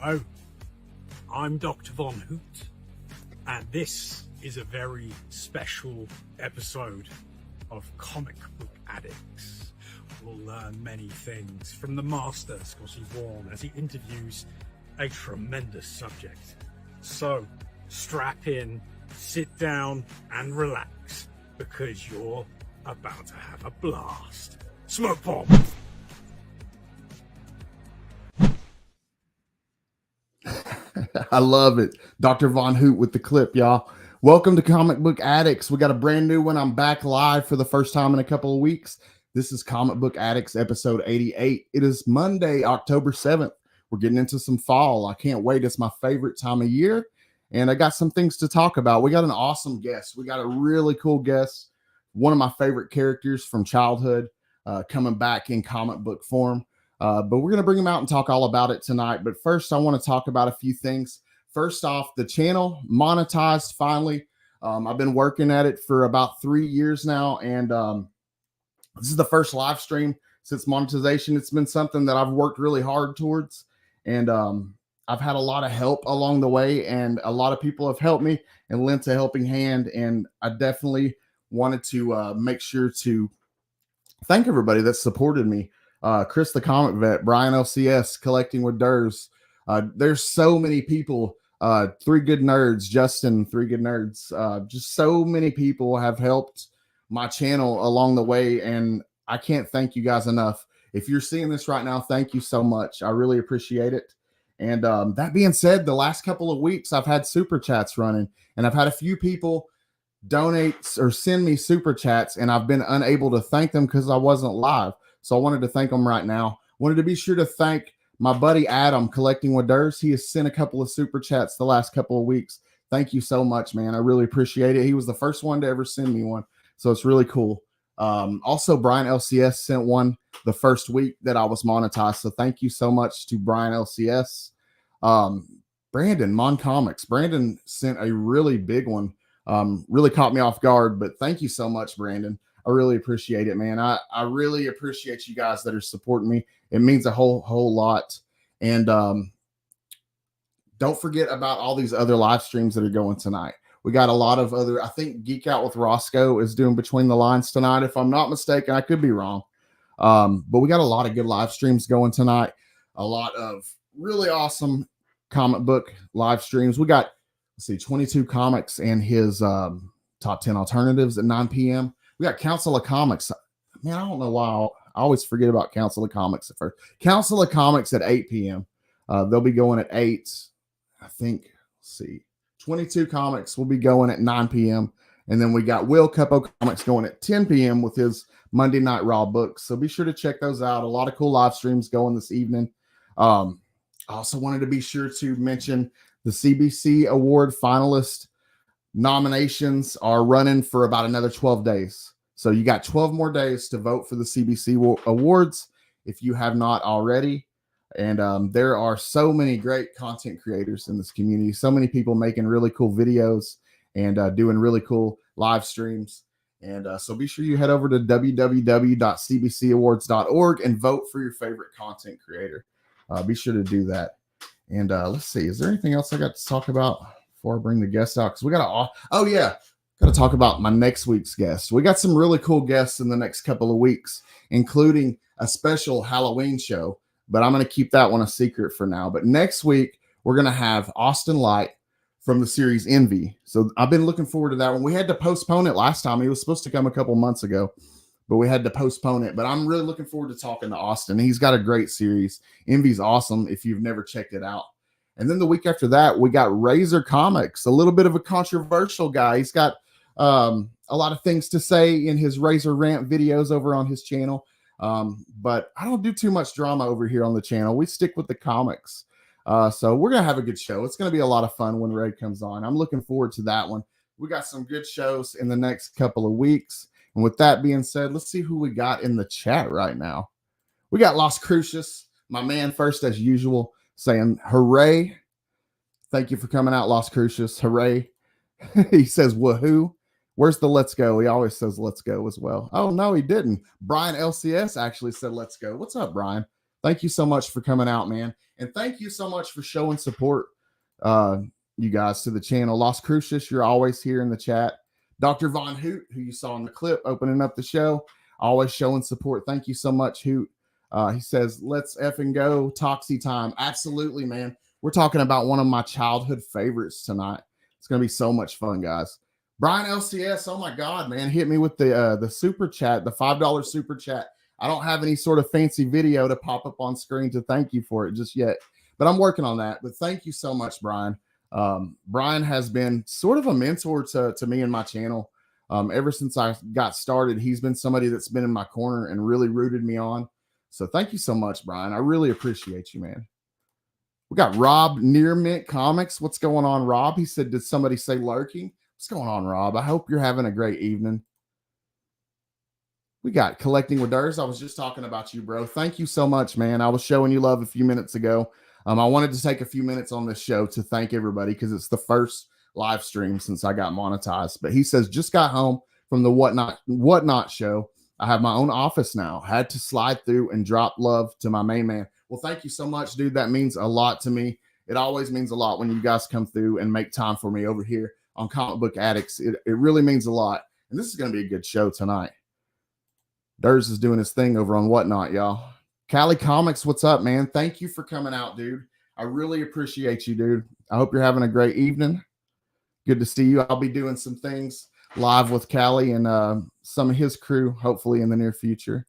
Hello, I'm Dr. Von Hoot, and this is a very special episode of Comic Book Addicts. We'll learn many things from the master, Scotty Vaughan, as he interviews a tremendous subject. So, strap in, sit down, and relax, because you're about to have a blast. Smoke bomb! I love it. Dr. Von Hoot with the clip, y'all. Welcome to Comic Book Addicts. We got a brand new one. I'm back live for the first time in a couple of weeks. This is Comic Book Addicts episode 88. It is Monday, October 7th. We're getting into some fall. I can't wait. It's my favorite time of year. And I got some things to talk about. We got an awesome guest. We got a really cool guest. One of my favorite characters from childhood coming back in comic book form. But we're going to bring him out and talk all about it tonight. But first, I want to talk about a few things. First off, the channel monetized finally. I've been working at it for about 3 years now. And this is the first live stream since monetization. It's been something that I've worked really hard towards. And I've had a lot of help along the way. And a lot of people have helped me and lent a helping hand. And I definitely wanted to make sure to thank everybody that supported me. Chris the Comic Vet, Brian LCS, Collecting with Durs. There's so many people, Three Good Nerds, Justin, Three Good Nerds. Just so many people have helped my channel along the way, and I can't thank you guys enough. If you're seeing this right now, thank you so much. I really appreciate it. And that being said, the last couple of weeks, I've had super chats running, and I've had a few people donate or send me super chats, and I've been unable to thank them because I wasn't live. So I wanted to thank them right now. Wanted to be sure to thank my buddy Adam, Collecting with Durs. He has sent a couple of super chats the last couple of weeks. Thank you so much, man. I really appreciate it. He was the first one to ever send me one. So it's really cool. Also, Brian LCS sent one the first week that I was monetized. So thank you so much to Brian LCS. Brandon, Mon Comics. Brandon sent a really big one. Really caught me off guard, but thank you so much, Brandon. I really appreciate it, man. I really appreciate you guys that are supporting me. It means a whole lot. And don't forget about all these other live streams that are going tonight. We got a lot of other, I think Geek Out with Roscoe is doing Between the Lines tonight. If I'm not mistaken, I could be wrong. But we got a lot of good live streams going tonight. A lot of really awesome comic book live streams. We got, 22 Comics and his top 10 alternatives at 9 p.m. We got Council of Comics. Man, I don't know why I always forget about Council of Comics at first. Council of Comics at 8 p.m. They'll be going at 8. I think, 22 Comics will be going at 9 p.m. And then we got Will Cupo Comics going at 10 p.m. with his Monday Night Raw books. So be sure to check those out. A lot of cool live streams going this evening. I also wanted to be sure to mention the CBC Award finalist nominations are running for about another 12 days. So you got 12 more days to vote for the CBC Awards if you have not already. And there are so many great content creators in this community. So many people making really cool videos and doing really cool live streams. And so be sure you head over to www.cbcawards.org and vote for your favorite content creator. Be sure to do that. And let's see, is there anything else I got to talk about before I bring the guests out? Because we got to, got to talk about my next week's guest. We got some really cool guests in the next couple of weeks, including a special Halloween show, but I'm going to keep that one a secret for now. But next week, we're going to have Austin Light from the series Envy. So I've been looking forward to that one. We had to postpone it last time. He was supposed to come a couple months ago, but we had to postpone it. But I'm really looking forward to talking to Austin. He's got a great series. Envy's awesome if you've never checked it out. And then the week after that, we got Razor Comics, a little bit of a controversial guy. He's got a lot of things to say in his Razor Rant videos over on his channel. But I don't do too much drama over here on the channel. We stick with the comics. So we're going to have a good show. It's going to be a lot of fun when Ray comes on. I'm looking forward to that one. We got some good shows in the next couple of weeks. And with that being said, let's see who we got in the chat right now. We got Las Crucius, my man first as usual, saying hooray. Thank you for coming out, Las Crucius. Hooray. He says woohoo. Where's the let's go? He always says let's go as well. Oh, no, he didn't. Brian LCS actually said let's go. What's up, Brian? Thank you so much for coming out, man. And thank you so much for showing support, you guys, to the channel. Las Crucius, you're always here in the chat. Dr. Von Hoot, who you saw in the clip opening up the show, always showing support. Thank you so much, Hoot. He says, let's effing go. Toxie time. Absolutely, man. We're talking about one of my childhood favorites tonight. It's going to be so much fun, guys. Brian LCS, oh my God, man, hit me with the super chat, the $5 super chat. I don't have any sort of fancy video to pop up on screen to thank you for it just yet, but I'm working on that. But thank you so much, Brian. Brian has been sort of a mentor to me and my channel. Ever since I got started, he's been somebody that's been in my corner and really rooted me on. So thank you so much, Brian. I really appreciate you, man. We got Rob Near Mint Comics. What's going on, Rob? He said, did somebody say lurking? What's going on, Rob? I hope you're having a great evening. We got Collecting with Durs. I was just talking about you, bro. Thank you so much, man. I was showing you love a few minutes ago. I wanted to take a few minutes on this show to thank everybody because it's the first live stream since I got monetized. But he says, just got home from the Whatnot show. I have my own office now. Had to slide through and drop love to my main man. Well, thank you so much, dude. That means a lot to me. It always means a lot when you guys come through and make time for me over here on Comic Book Addicts. It really means a lot. And this is going to be a good show tonight. Durs is doing his thing over on Whatnot, y'all. Cali Comics, what's up, man? Thank you for coming out, dude. I really appreciate you, dude. I hope you're having a great evening. Good to see you. I'll be doing some things live with Cali and some of his crew, hopefully in the near future.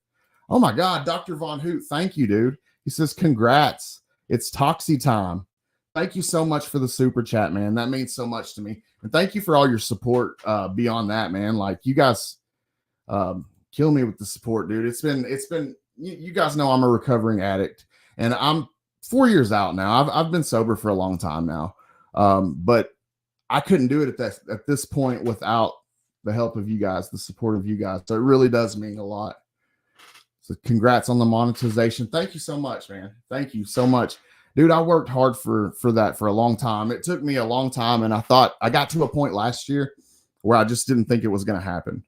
Oh my God, Dr. Von Hoot, thank you, dude. He says, congrats. It's Toxie time. Thank you so much for the super chat, man. That means so much to me. And thank you for all your support beyond that, man. Like, you guys kill me with the support, dude. It's been you guys know I'm a recovering addict, and I'm 4 years out now. I've been sober for a long time now. But I couldn't do it at this point without the help of you guys, the support of you guys. So it really does mean a lot. So congrats on the monetization. Thank you so much, man. Thank you so much. Dude, I worked hard for that for a long time. It took me a long time, and I thought I got to a point last year where I just didn't think it was going to happen.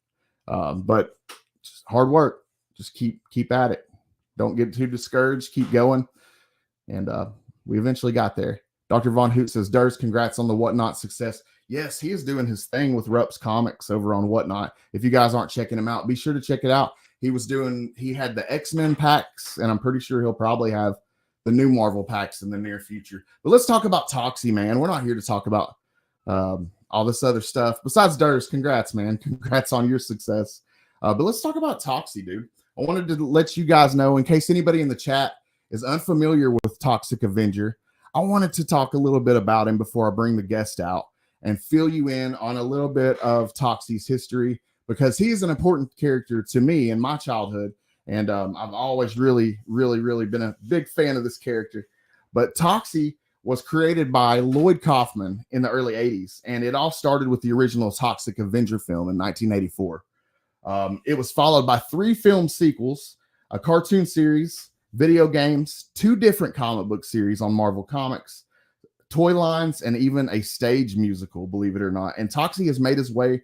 But just hard work. Just keep at it. Don't get too discouraged. Keep going. And we eventually got there. Dr. Von Hoot says, Durs, congrats on the Whatnot success. Yes, he is doing his thing with Rups Comics over on Whatnot. If you guys aren't checking him out, be sure to check it out. He had the X-Men packs, and I'm pretty sure he'll probably have the new Marvel packs in the near future. But let's talk about Toxie, man. We're not here to talk about all this other stuff. Besides Durs, congrats, man. Congrats on your success. But let's talk about Toxie, dude. I wanted to let you guys know, in case anybody in the chat is unfamiliar with Toxic Avenger, I wanted to talk a little bit about him before I bring the guest out and fill you in on a little bit of Toxie's history, because he's an important character to me in my childhood. And I've always really been a big fan of this character. But Toxie was created by Lloyd Kaufman in the early 80s. And it all started with the original Toxic Avenger film in 1984. It was followed by 3 film sequels, a cartoon series, video games, 2 different comic book series on Marvel Comics, toy lines, and even a stage musical, believe it or not. And Toxie has made his way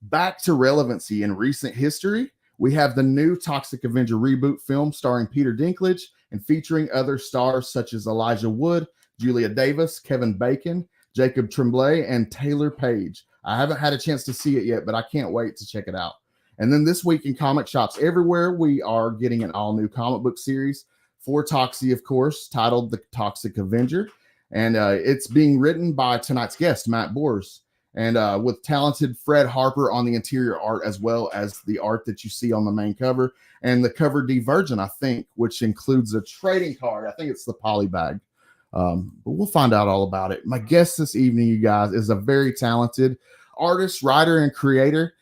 back to relevancy in recent history. We have the new Toxic Avenger reboot film starring Peter Dinklage and featuring other stars such as Elijah Wood, Julia Davis, Kevin Bacon, Jacob Tremblay, and Taylor Page. I haven't had a chance to see it yet, but I can't wait to check it out. And then this week in comic shops everywhere, we are getting an all-new comic book series for Toxie, of course, titled The Toxic Avenger. And it's being written by tonight's guest, Matt Bors, and with talented Fred Harper on the interior art, as well as the art that you see on the main cover and the cover divergent, I think, which includes a trading card. I think it's the poly bag. But we'll find out all about it. My guest this evening, you guys, is a very talented artist, writer, and creator.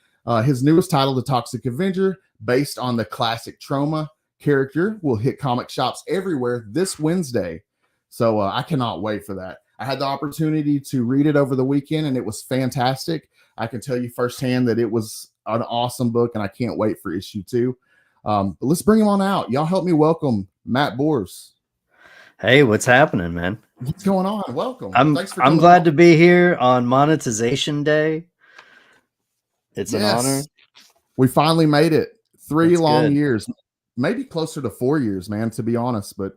His newest title, The Toxic Avenger, based on the classic Trauma character, will hit comic shops everywhere this Wednesday. So I cannot wait for that. I had the opportunity to read it over the weekend, and it was fantastic. I can tell you firsthand that it was an awesome book, and I can't wait for issue 2. But let's bring him on out. Y'all help me welcome Matt Bors. Hey, what's happening, man? What's going on? Welcome. I'm glad to be here on Monetization Day. It's an honor. We finally made it. 3 long years, maybe closer to 4 years, man, to be honest. But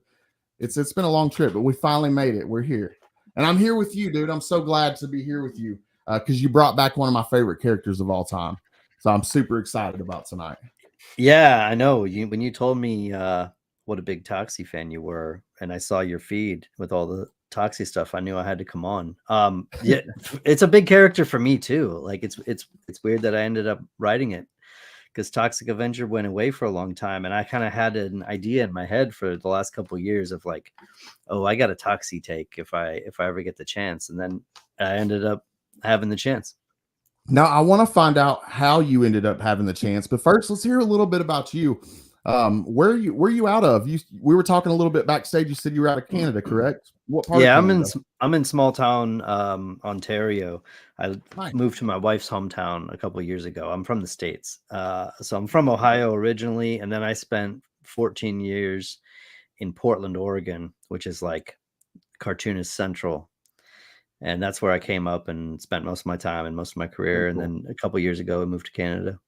It's been a long trip, but we finally made it. We're here, and I'm here with you, dude. I'm so glad to be here with you because you brought back one of my favorite characters of all time. So I'm super excited about tonight. Yeah, I know. When you told me what a big Toxie fan you were, and I saw your feed with all the Toxie stuff, I knew I had to come on. Yeah, it's a big character for me too. Like it's weird that I ended up writing it because Toxic Avenger went away for a long time, and I kind of had an idea in my head for the last couple of years of like, oh, I got a Toxie take if I ever get the chance, and then I ended up having the chance. Now I want to find out how you ended up having the chance, but first let's hear a little bit about you. Where you out of? We were talking a little bit backstage. You said you were out of Canada, correct? What part Yeah, of Canada? I'm in small town Ontario. I Nice. moved to my wife's hometown a couple of years ago. I'm from the States. So I'm from Ohio originally, and then I spent 14 years in Portland, Oregon, which is like cartoonist central. And that's where I came up and spent most of my time and most of my career. Very And cool. then a couple of years ago, I moved to Canada.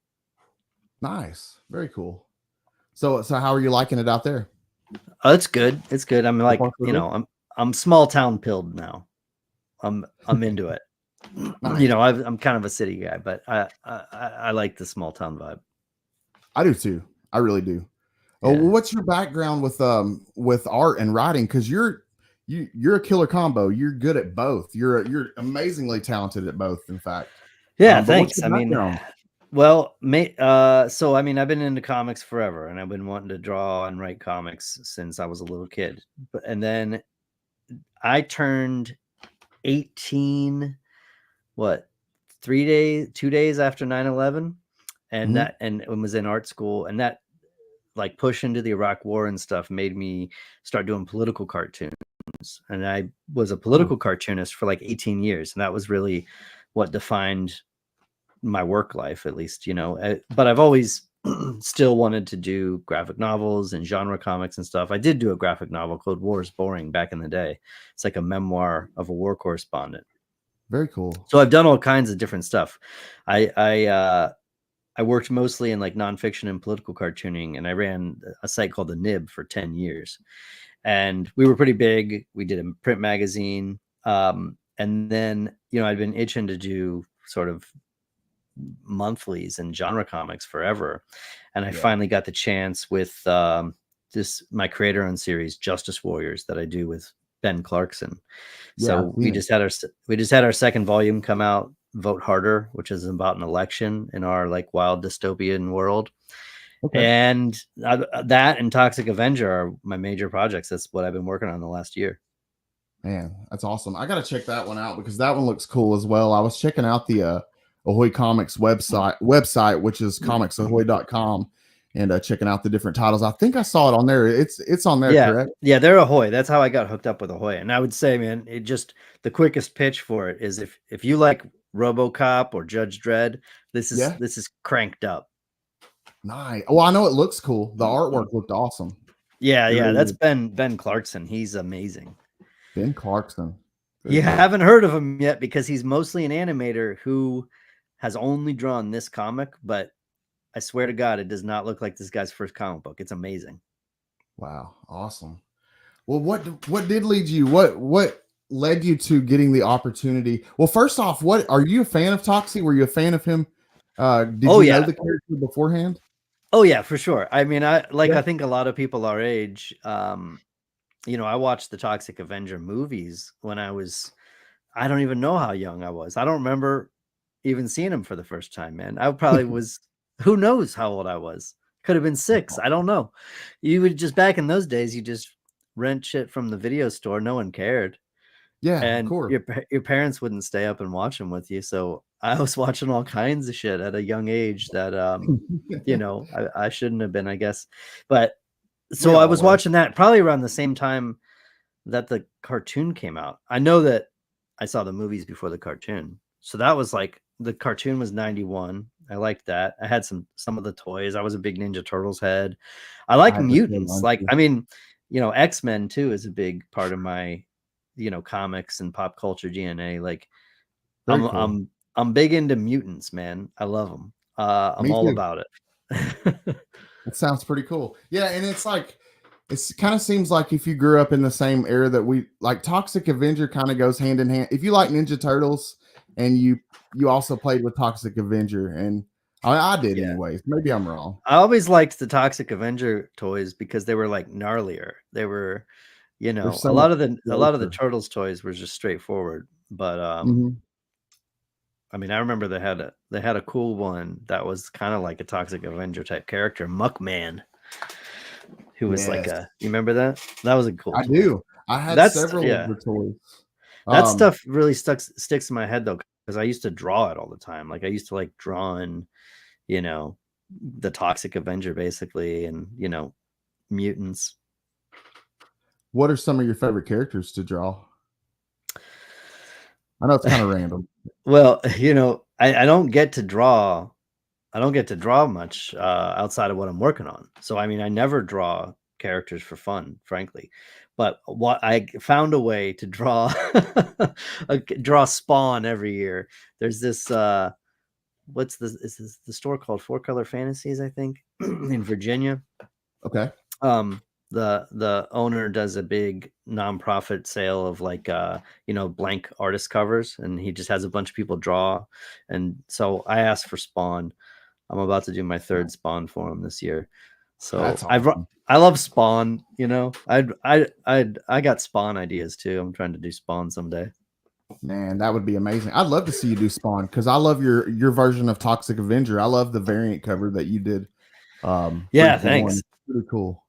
Nice. Very cool. So how are you liking it out there? Oh, it's good. It's good. I'm like, far, so you good? know, I'm small town pilled now. I'm into it. Nice. You know, I'm kind of a city guy, but I like the small town vibe. I do too. I really do. Yeah. Oh, well, what's your background with art and writing? Because you're a killer combo. You're good at both. You're amazingly talented at both. In fact. Yeah. But what's Thanks. your background? Well, so I mean, I've been into comics forever, and I've been wanting to draw and write comics since I was a little kid. And then I turned 18. What? 2 days after 9/11, and Mhm. and it was in art school, and that like push into the Iraq War and stuff made me start doing political cartoons. And I was a political cartoonist for like 18 years, and that was really what defined my work life, at least, you know. But I've always still wanted to do graphic novels and genre comics and stuff. I did do a graphic novel called War is Boring back in the day. It's like a memoir of a war correspondent. Very cool. So I've done all kinds of different stuff. I worked mostly in like nonfiction and political cartooning, and I ran a site called The Nib for 10 years. And we were pretty big. We did a print magazine. And then, you know, I'd been itching to do sort of monthlies and genre comics forever. And I finally got the chance with my creator owned series, Justice Warriors, that I do with Ben Clarkson. So we just had our second volume come out, Vote Harder, which is about an election in our like wild dystopian world. Okay. And that and Toxic Avenger are my major projects. That's what I've been working on the last year. Man, that's awesome. I got to check that one out because that one looks cool as well. I was checking out the Ahoy Comics website, which is comicsahoy.com, and checking out the different titles. I think I saw it on there. It's on there, correct? Yeah, they're Ahoy. That's how I got hooked up with Ahoy. And I would say, man, the quickest pitch for it is if you like RoboCop or Judge Dredd, this is cranked up. Nice. Well, I know it looks cool. The artwork looked awesome. Yeah, that's Ben Clarkson. He's amazing. Ben Clarkson. You haven't heard of him yet because he's mostly an animator who has only drawn this comic, but I swear to God, it does not look like this guy's first comic book. It's amazing. Wow, awesome. Well, what did lead you? What led you to getting the opportunity? Well, first off, are you a fan of Toxie? Were you a fan of him? Did you know the character beforehand? Oh yeah, for sure. I mean, I think a lot of people our age, you know, I watched the Toxic Avenger movies when I don't even know how young I was. I don't remember even seeing him for the first time, man. I probably was, who knows how old I was? Could have been 6. I don't know. You would just, back in those days, you just rent shit from the video store. No one cared. Yeah, and of course. Your parents wouldn't stay up and watch them with you. So I was watching all kinds of shit at a young age that, you know, I shouldn't have been, I guess. But so I was watching that probably around the same time that the cartoon came out. I know that I saw the movies before the cartoon. So that was like, the cartoon was 91. I liked that. I had some of the toys. I was a big Ninja Turtles head. I like mutants. Like, I mean, you know, X-Men too is a big part of my, you know, comics and pop culture DNA. Like, I'm big into mutants, man. I love them. I'm all about it. It sounds pretty cool. Yeah, and it's like, It kind of seems like if you grew up in the same era that we like, Toxic Avenger kind of goes hand in hand. If you like Ninja Turtles and you also played with Toxic Avenger, and I did Yeah. anyways. Maybe I'm wrong. I always liked the Toxic Avenger toys because they were like gnarlier. They were, you They're know, so much a lot of the closer. Turtles toys were just straightforward. But Mhm. I mean, I remember they had a cool one that was kind of like a Toxic Avenger type character, Muckman, who was like Yes, a. You remember that? That was a cool I toy. do. I had That's several of yeah. the toys. That Um, stuff really sticks in my head though, because I used to draw it all the time. Like I used to like drawing, you know, the Toxic Avenger basically, and mutants. what are some of your favorite characters to draw? I know it's kind of random. Well, I don't get to draw. I don't get to draw much outside of what I'm working on. So I mean, I never draw characters for fun, frankly. But what I found a way to draw draw Spawn every year. There's this is this the store called Four Color Fantasies, I think, in Virginia. Okay. um the owner does a big nonprofit sale of like blank artist covers, and he just has a bunch of people draw. And so I asked for Spawn. I'm about to do my third Spawn for him this year. So That's awesome. I love Spawn. I got Spawn ideas too. I'm trying to do Spawn someday. Man, that would be amazing. I'd love to see you do Spawn because I love your version of Toxic Avenger. I love the variant cover that you did for Yeah, each one. thanks. Pretty cool.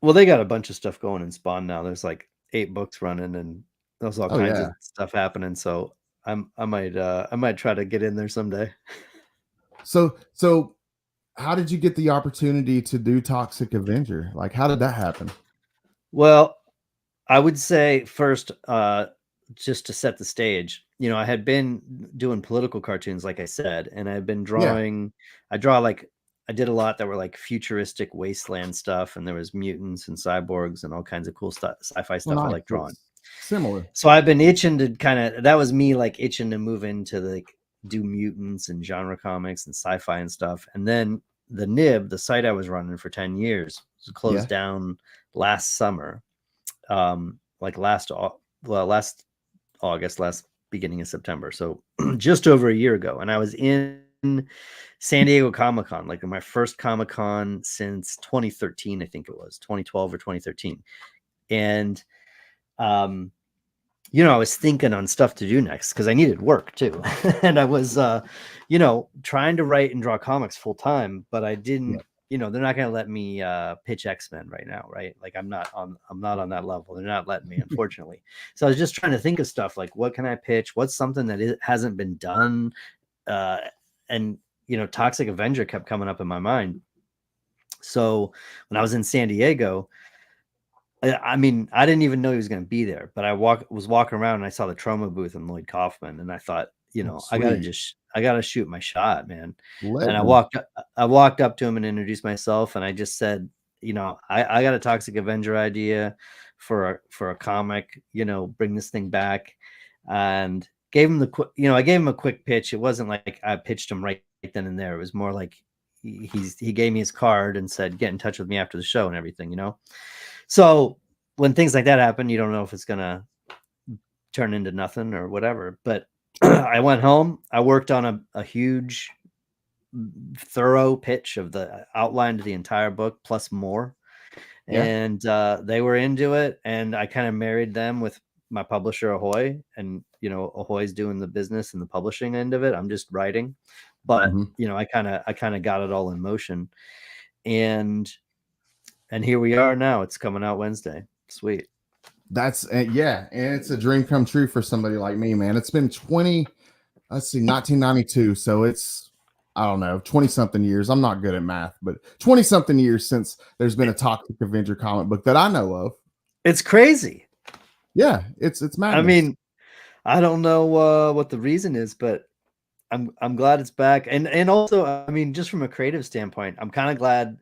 Well, they got a bunch of stuff going in Spawn now. There's like 8 books running, and there's all Oh kinds yeah. of stuff happening. So I might try to get in there someday. So how did you get the opportunity to do Toxic Avenger? Like, how did that happen? Well, I would say first, just to set the stage, I had been doing political cartoons, like I said, and I've been Yeah. drawing. I did a lot that were like futuristic wasteland stuff, and there was mutants and cyborgs and all kinds of cool stuff, sci-fi Well, stuff I nice. like drawing. It's similar. So I've been itching to that was me like itching to move into like do mutants and genre comics and sci-fi and stuff. And then the Nib, the site I was running for 10 years, was closed down last summer. Like last August, last beginning of September. So just over a year ago. And I was in San Diego Comic-Con, like my first Comic-Con since 2013, I think it was 2012 or 2013. And I was thinking on stuff to do next because I needed work too. And I was trying to write and draw comics full time, but I didn't, they're not going to let me pitch X-Men right now, right? Like I'm not on that level. They're not letting me, unfortunately. So I was just trying to think of stuff like, what can I pitch? What's something that hasn't been done? And Toxic Avenger kept coming up in my mind. So when I was in San Diego, I mean, I didn't even know he was going to be there, but I was walking around and I saw the Trauma booth and Lloyd Kaufman, and I thought, I gotta shoot my shot, man. And I walked up to him and introduced myself, and I just said, I got a Toxic Avenger idea for a comic, bring this thing back, and gave him I gave him a quick pitch. It wasn't like I pitched him right then and there. It was more like he gave me his card and said, get in touch with me after the show and everything, So when things like that happen, you don't know if it's going to turn into nothing or whatever. But I went home. I worked on a huge, thorough pitch of the outline to the entire book plus more. Yeah. And they were into it. And I kind of married them with my publisher, Ahoy. And, Ahoy's doing the business and the publishing end of it. I'm just writing. But, I kind of got it all in motion. And here we are now. It's coming out Wednesday. Sweet. That's and it's a dream come true for somebody like me, man. It's been 1992, so it's I don't know, 20 something years. I'm not good at math, but 20 something years since there's been a Toxic Avenger comic book that I know of. It's crazy. Yeah, it's madness. I mean, I don't know what the reason is, but I'm glad it's back. And also, I mean, just from a creative standpoint, I'm kind of glad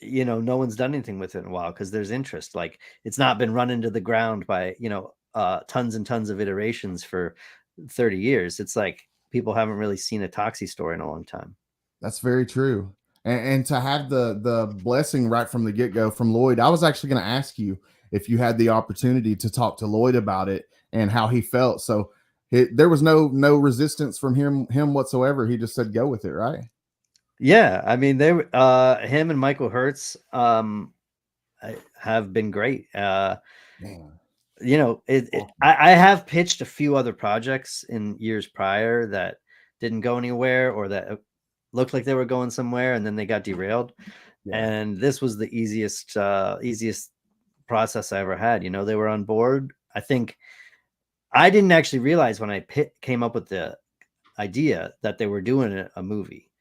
no one's done anything with it in a while because there's interest. Like it's not been run into the ground by tons and tons of iterations for 30 years. It's like people haven't really seen a Toxie story in a long time. That's very true. and to have the blessing right from the get-go from Lloyd. I was actually going to ask you if you had the opportunity to talk to Lloyd about it and how he felt. So there was no resistance from him whatsoever. He just said go with it, right? Yeah, I mean, him and Michael Hertz have been great. Man. You know, I have pitched a few other projects in years prior that didn't go anywhere, or that looked like they were going somewhere and then they got derailed. Yeah. And this was the easiest process I ever had. You know, they were on board. I think I didn't actually realize when I came up with the idea that they were doing a movie.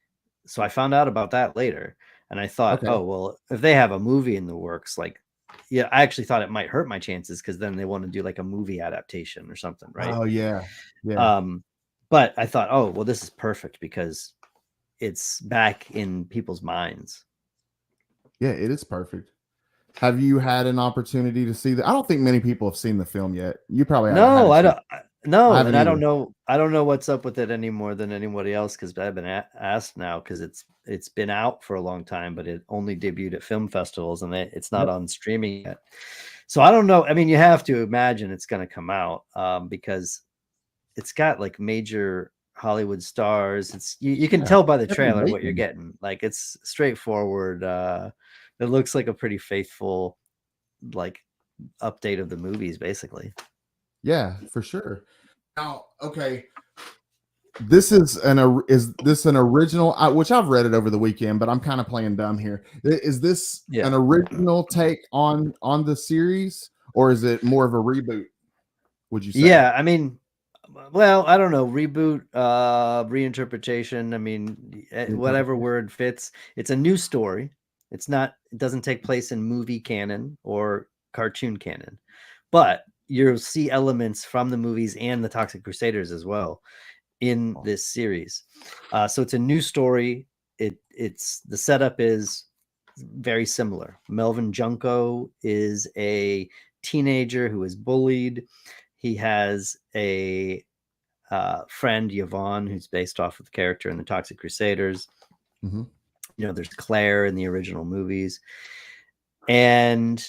So I found out about that later, and I thought, Okay. oh, well, if they have a movie in the works, like, yeah, I actually thought it might hurt my chances, because then they want to do like a movie adaptation or something, right? Oh yeah. Yeah. But I thought, oh, well, this is perfect because it's back in people's minds. Yeah, it is perfect. Have you had an opportunity to see I don't think many people have seen the film yet. You probably haven't. No, I don't. No, I haven't and I don't either. know. I don't know what's up with it any more than anybody else, because I've been asked now, because it's been out for a long time, but it only debuted at film festivals, and it's not Yep. on streaming yet. So I don't know. I mean, you have to imagine it's going to come out, because it's got like major Hollywood stars. It's you can tell by the trailer what you're getting. Like, it's straightforward. It looks like a pretty faithful, like, update of the movies, basically. Yeah, for sure. Now, okay, this is an original, which I've read it over the weekend, but I'm kind of playing dumb here. Is this an original take on the series, or is it more of a reboot? Would you say? Yeah, I mean, well, I don't know, reboot, reinterpretation. I mean, whatever word fits. It's a new story. It doesn't take place in movie canon or cartoon canon, but you'll see elements from the movies and the Toxic Crusaders as well in this series. So it's a new story. It's the setup is very similar. Melvin Junko is a teenager who is bullied. He has a friend, Yvonne, who's based off of the character in the Toxic Crusaders. Mm-hmm. You know, there's Claire in the original movies, and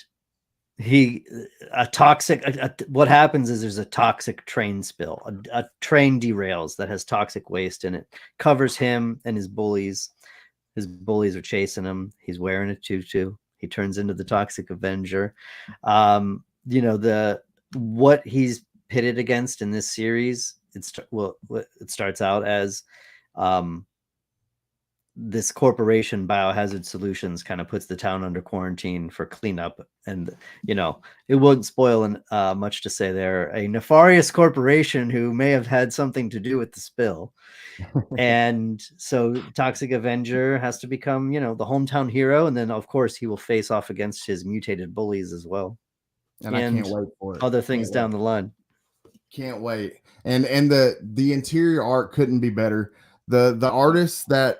what happens is there's a toxic train spill. A train derails that has toxic waste in it, covers him and his bullies. His bullies are chasing him. He's wearing a tutu. He turns into the Toxic Avenger. You know, what he's pitted against in this series, it starts out as this corporation, Biohazard Solutions, kind of puts the town under quarantine for cleanup. And, you know, it wouldn't spoil much to say they're a nefarious corporation who may have had something to do with the spill. And so Toxic Avenger has to become, you know, the hometown hero. And then, of course, he will face off against his mutated bullies as well. And I can't wait for it. Other things down the line. Can't wait. And the interior art couldn't be better. The artists that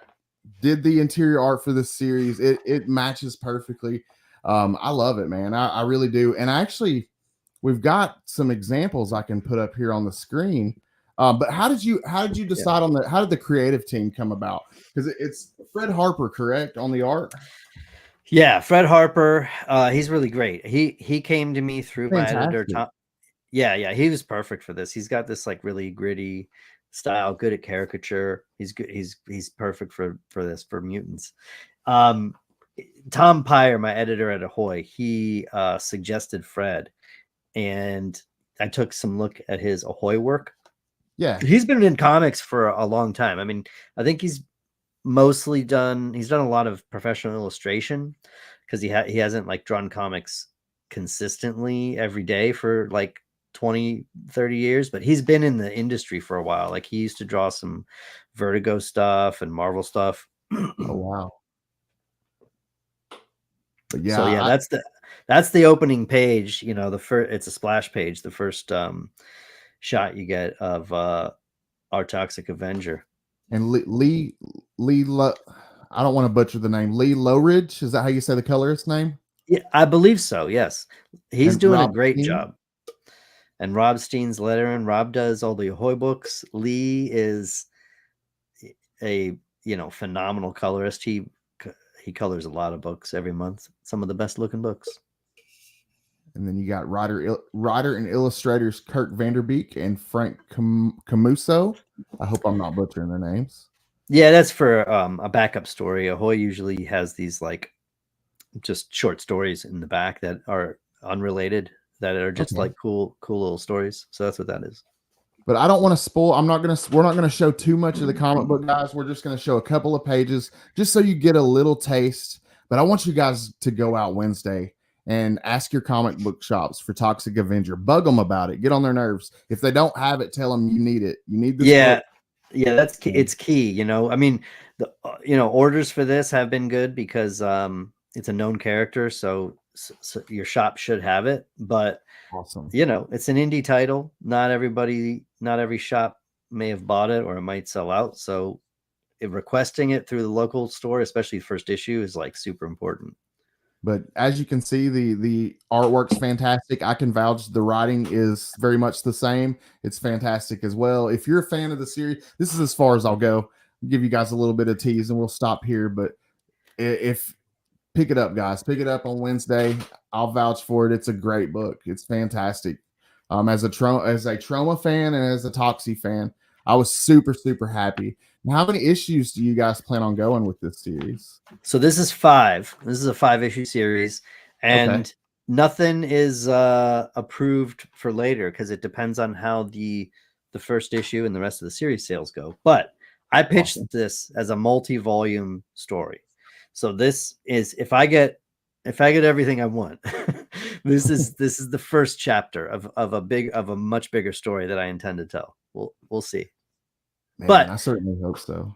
did the interior art for this series, it matches perfectly. I love it, man. I really do. And actually, we've got some examples I can put up here on the screen. But how did you decide on how did the creative team come about? Because it's Fred Harper, correct, on the art? Yeah, Fred Harper. He's really great. He came to me through my editor, Tom. Yeah, he was perfect for this. He's got this like really gritty style, good at caricature. He's good. He's perfect for this, for mutants. Tom Pyre, my editor at Ahoy, he suggested Fred, and I took some look at his Ahoy work. Yeah, he's been in comics for a long time. I mean, I think he's done a lot of professional illustration, because he hasn't like drawn comics consistently every day for like 20-30 years, but he's been in the industry for a while. Like, he used to draw some Vertigo stuff and Marvel stuff. Oh wow. But yeah, so yeah, that's the opening page. You know, it's a splash page, the first shot you get of our Toxic Avenger. And Lee I don't want to butcher the name. Lee Lowridge, is that how you say the colorist's name? Yeah, I believe so. Yes, he's doing Rob a great Steen? job. And Rob Steen's lettering. Rob does all the Ahoy books. Lee is a phenomenal colorist. He he colors a lot of books every month. Some of the best looking books. And then you got writer and illustrators Kirk Vanderbeek and Frank Camuso. I hope I'm not butchering their names. Yeah, that's for a backup story. Ahoy usually has these like just short stories in the back that are unrelated, that are just like cool little stories. So that's what that is. But I don't want to spoil. We're not going to show too much of the comic book, guys. We're just going to show a couple of pages just so you get a little taste. But I want you guys to go out Wednesday and ask your comic book shops for Toxic Avenger. Bug them about it. Get on their nerves. If they don't have it, tell them you need it. You need this book. Yeah, that's key. It's key. You know, I mean, the orders for this have been good because it's a known character, so your shop should have it. But awesome, it's an indie title. Not every shop may have bought it, or it might sell out. So requesting it through the local store, especially the first issue, is like super important. But as you can see, the artwork's fantastic. I can vouch the writing is very much the same. It's fantastic as well. If you're a fan of the series, this is as far as I'll go. I'll give you guys a little bit of tease and we'll stop here. But if pick it up, guys, pick it up on Wednesday. I'll vouch for it. It's a great book. It's fantastic. As a Trauma fan and as a Toxie fan, I was super, super happy. How many issues do you guys plan on going with this series? So this is 5. This is a 5-issue series, and nothing is approved for later because it depends on how the first issue and the rest of the series sales go. But I pitched this as a multi-volume story. So this is if I get everything I want, this is the first chapter of a much bigger story that I intend to tell. We'll see. Man, but I certainly hope so.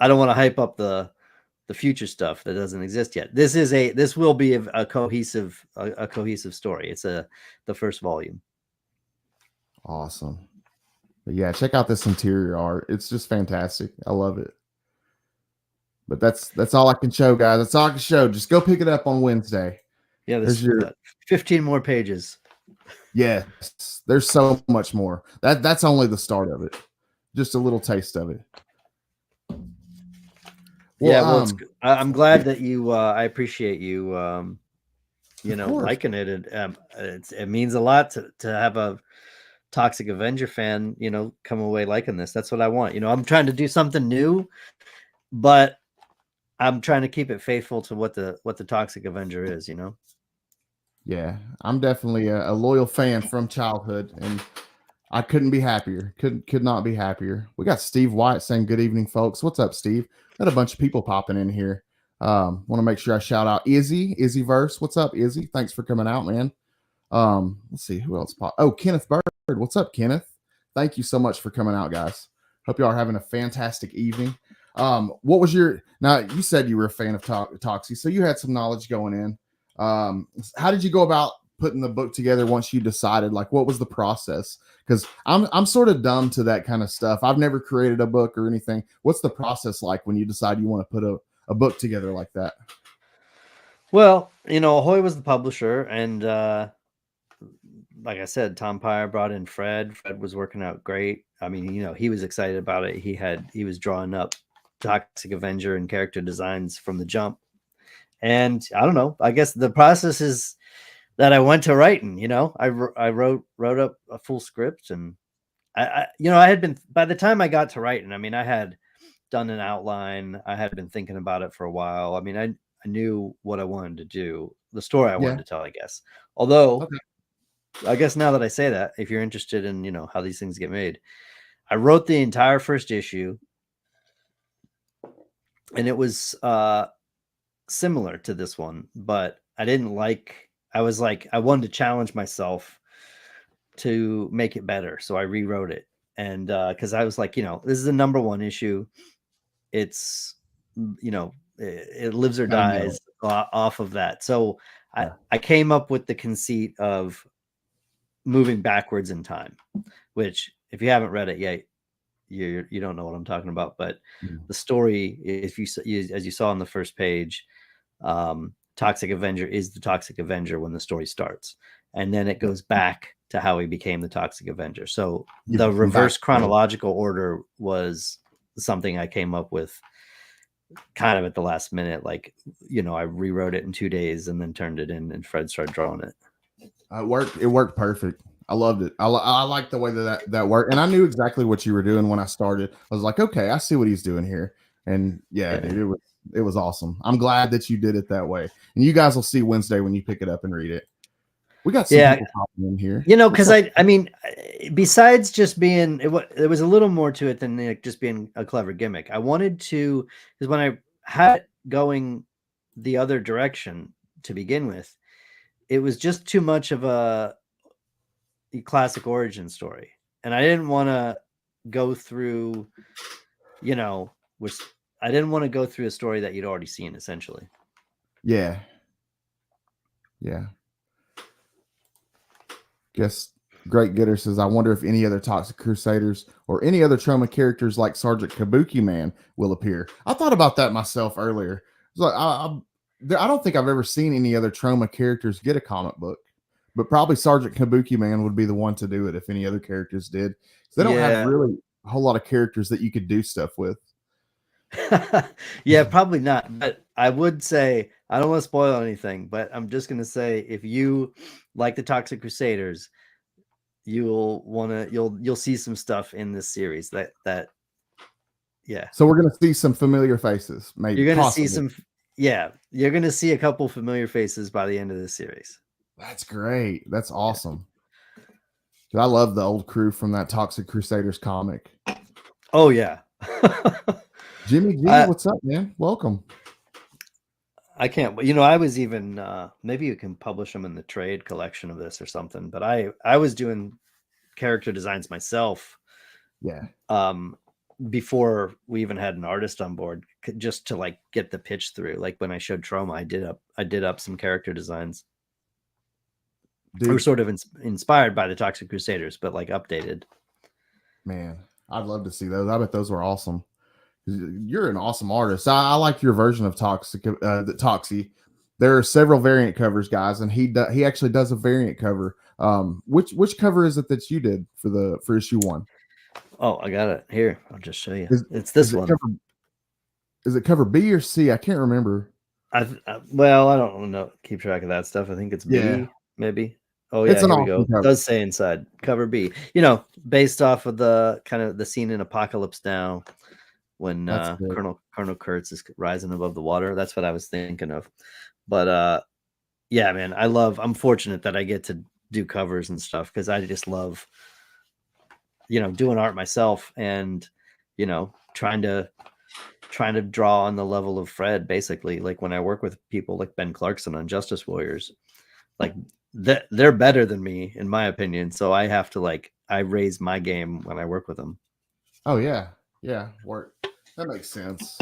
I don't want to hype up the future stuff that doesn't exist yet. This will be a cohesive story. It's the first volume. Awesome. But yeah, check out this interior art. It's just fantastic. I love it. But that's all I can show, guys. That's all I can show. Just go pick it up on Wednesday. Yeah, there's 15 more pages. Yes, there's so much more. That's only the start of it. Just a little taste of it. Well, I'm glad that you. I appreciate you. Liking it. It means a lot to have a Toxic Avenger fan. Come away liking this. That's what I want. I'm trying to do something new, but I'm trying to keep it faithful to what the Toxic Avenger is. Yeah, I'm definitely a loyal fan from childhood, and I couldn't be happier. Could not be happier. We got Steve White saying good evening, folks. What's up, Steve? Got a bunch of people popping in here. Want to make sure I shout out Izzyverse. What's up, Izzy? Thanks for coming out, man. Let's see who else popped. Oh, Kenneth Bird. What's up, Kenneth? Thank you so much for coming out, guys. Hope you all are having a fantastic evening. What was now you said you were a fan of Toxie, so you had some knowledge going in. How did you go about putting the book together once you decided? Like, what was the process? Because I'm sort of dumb to that kind of stuff. I've never created a book or anything. What's the process like when you decide you want to put a book together like that? Well, Ahoy was the publisher, and like I said, Tom Pyre brought in Fred. Fred was working out great. I mean, he was excited about it. He was drawing up Toxic Avenger and character designs from the jump. And I don't know. I guess the process is that I went to writing. I wrote up a full script, and I had been, by the time I got to writing, I had done an outline. I had been thinking about it for a while. I knew what I wanted to do, the story I wanted to tell, I guess. Although, I guess now that I say that, if you're interested in how these things get made, I wrote the entire first issue, and it was similar to this one, but I wanted to challenge myself to make it better. So I rewrote it. And because I was like, this is the #1 issue. It's, it lives or dies off of that. So I came up with the conceit of moving backwards in time, which if you haven't read it yet, you don't know what I'm talking about. But the story, if as you saw on the first page, Toxic Avenger is the Toxic Avenger when the story starts, and then it goes back to how he became the Toxic Avenger. So the reverse chronological order was something I came up with kind of at the last minute. Like, I rewrote it in 2 days and then turned it in, and Fred started drawing it. It worked. It worked perfect. I loved it. I like the way that worked, and I knew exactly what you were doing when I started. I was like, okay, I see what he's doing here, and yeah. Dude, it was awesome. I'm glad that you did it that way, and you guys will see Wednesday when you pick it up and read it. We got some people popping in here, because I mean, besides just being, there was a little more to it than just being a clever gimmick. I wanted to, because when I had it going the other direction to begin with, it was just too much of a classic origin story, and I didn't want to go through, I didn't want to go through a story that you'd already seen, essentially. Yeah. Guess Great Getter says, I wonder if any other Toxic Crusaders or any other Trauma characters like Sergeant Kabuki Man will appear. I thought about that myself earlier. Like, I don't think I've ever seen any other Trauma characters get a comic book, but probably Sergeant Kabuki Man would be the one to do it if any other characters did. They don't have really a whole lot of characters that you could do stuff with. Yeah, probably not. But I would say, I don't want to spoil anything, but I'm just going to say, if you like the Toxic Crusaders, you'll see some stuff in this series that yeah. So we're going to see some familiar faces. Maybe you're going to see you're going to see a couple familiar faces by the end of this series. That's great. That's awesome. I love the old crew from that Toxic Crusaders comic. Oh yeah. Jimmy G, what's up, man? Welcome. I can't, I was even, maybe you can publish them in the trade collection of this or something, but I was doing character designs myself. Yeah. Before we even had an artist on board, just to like get the pitch through. Like when I showed Trauma, I did up some character designs. They were sort of inspired by the Toxic Crusaders, but like updated. Man, I'd love to see those. I bet those were awesome. You're an awesome artist. I like your version of Toxic. The Toxie. There are several variant covers, guys, and he actually does a variant cover. Which cover is it that you did for issue 1? Oh, I got it here. I'll just show you. It's this one. Is it cover B or C? I can't remember. Well, I don't know. Keep track of that stuff. I think it's B, maybe. Oh yeah, here we go. It does say inside cover B. Based off of the kind of the scene in Apocalypse Now, when Colonel Kurtz is rising above the water. That's what I was thinking of. But yeah, man, I'm fortunate that I get to do covers and stuff, because I just love, doing art myself, and trying to draw on the level of Fred, basically. Like when I work with people like Ben Clarkson on Justice Warriors, like they're better than me, in my opinion. So I have to I raise my game when I work with them. Oh yeah. Work. That makes sense.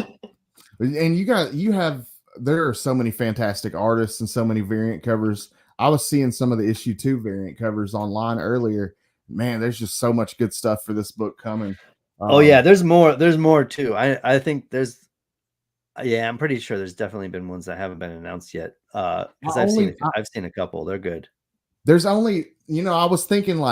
And there are so many fantastic artists and so many variant covers. I was seeing some of the issue 2 variant covers online earlier. Man, there's just so much good stuff for this book coming. Oh yeah, there's more too. I think I'm pretty sure there's definitely been ones that haven't been announced yet. Because I've seen a couple. They're good. There's only, I was thinking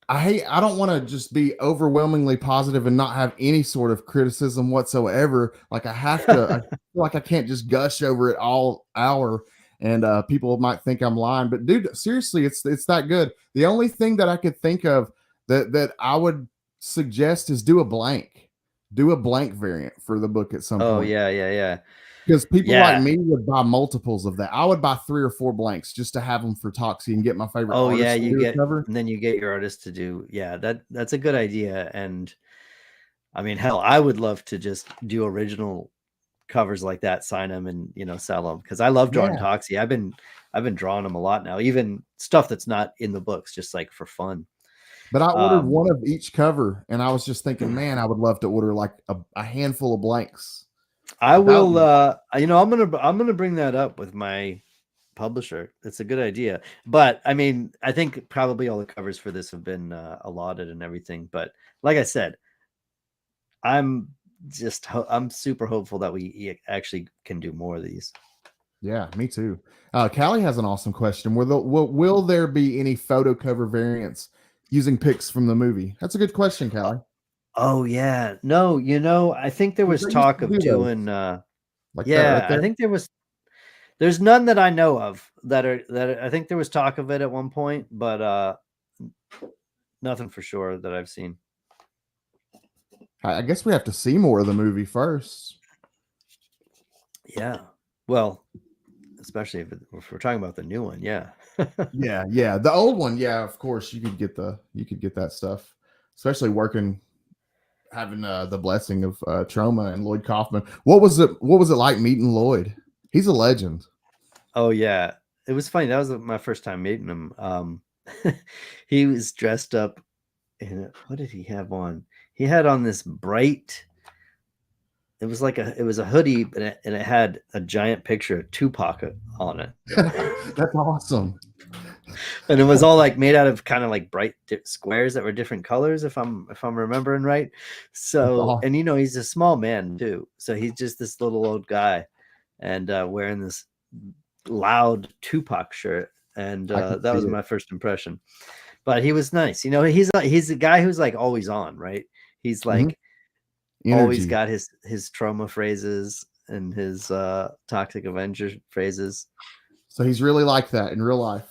I don't want to just be overwhelmingly positive and not have any sort of criticism whatsoever. Like I have to, I feel like I can't just gush over it all hour, and people might think I'm lying. But dude, seriously, it's that good. The only thing that I could think of that I would suggest is do a blank variant for the book at some point. Oh yeah. Because people like me would buy multiples of that. I would buy 3 or 4 blanks just to have them for Toxie and get my favorite. Oh yeah, and then you get your artist to do. Yeah, that's a good idea. And I mean, hell, I would love to just do original covers like that, sign them, and sell them, because I love drawing Toxie. I've been drawing them a lot now, even stuff that's not in the books, just like for fun. But I ordered one of each cover, and I was just thinking, man, I would love to order like a handful of blanks. I will. I'm gonna bring that up with my publisher. It's a good idea. But I mean, I think probably all the covers for this have been allotted and everything. But like I said, I'm super hopeful that we actually can do more of these. Yeah, me too. Callie has an awesome question. Will there be any photo cover variants using pics from the movie? That's a good question, Callie. Oh yeah. No, I think there was They used talk to of do those doing like that right yeah, I there. think there's none that I know of I think there was talk of it at one point, but nothing for sure that I've seen. I guess we have to see more of the movie first. Yeah. Well, especially if we're talking about the new one, yeah. Yeah, yeah. The old one, yeah, of course you could get that stuff, especially working having the blessing of Trauma and Lloyd Kaufman. What was it like meeting Lloyd? He's a legend. Oh yeah. It was funny. That was my first time meeting him. He was dressed up in what did he have on? He had on this bright it was a hoodie, and it had a giant picture of Tupac on it. That's awesome. And it was all like made out of kind of like bright squares that were different colors, if I'm remembering right. That's So, awesome. and he's a small man too, so he's just this little old guy, and wearing this loud Tupac shirt, and I can that see was it. my first impression. But he was nice. He's a guy who's like always on, right? He's Mhm. like always Energy. got his trauma phrases and his Toxic Avenger phrases. So he's really like that in real life.